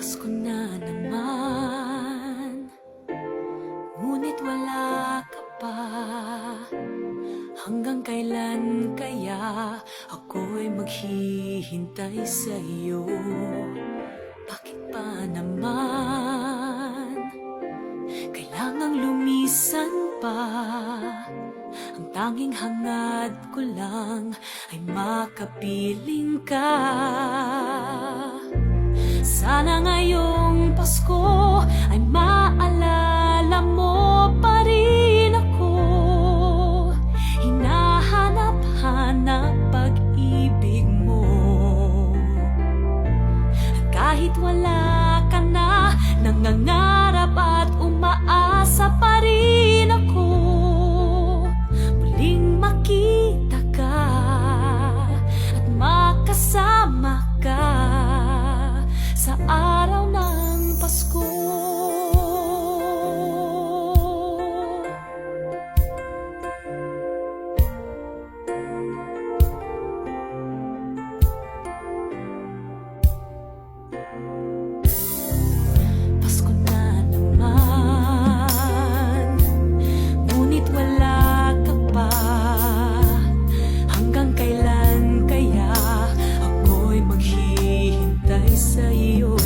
Pasko na naman, ngunit wala ka pa. Hanggang kailan kaya ako'y maghihintay sa iyo? Bakit pa naman kailangang lumisan pa? Ang tanging hangad ko lang ay makapiling ka. Sana ngayong Pasko ay maalala mo pa rin ako. Hinahanap-hanap pag-ibig mo. At kahit wala ka na, nangangarap at umaasa pa rin ako. Muling makita ka at makasama ka sa araw ng Pasko. Pasko na naman, ngunit wala ka pa. Hanggang kailan kaya ako'y maghihintay sa iyo?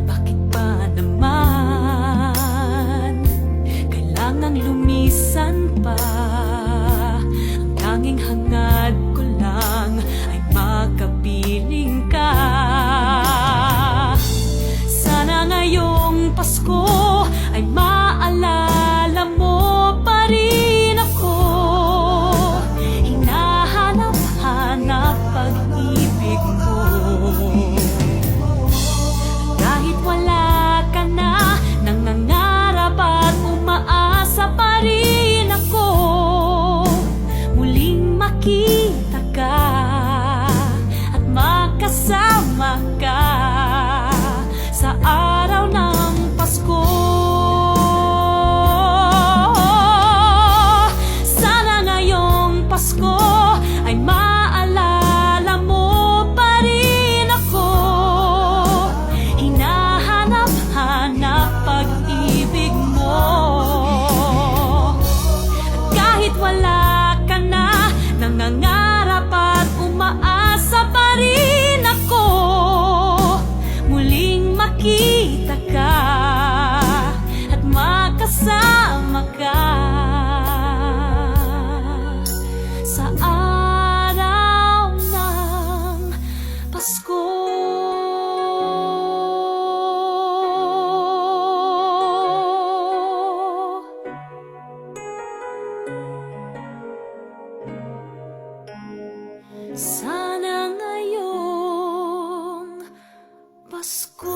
Bakit pa naman kailangang lumisan pa? Ang tanging hangad ko lang ay makapiling ka. Sana ngayong Pasko ay maalala mo pa rin ako. Hinahanap-hanap pag-ibig mo. Kahit wala ka na, nangangarap at umaasa pa rin ako. Muling makita ka at makasama ka sa araw ng Pasko. Sana ngayong Pasko ay maalala mo pa rin ako. Hinahanap-hanap pag-ibig mo. At kahit wala ka na, nangangarap at umaasa pa rin ako. Muling makita ka at makasama ka sa araw ng Pasko. Sana ngayong Pasko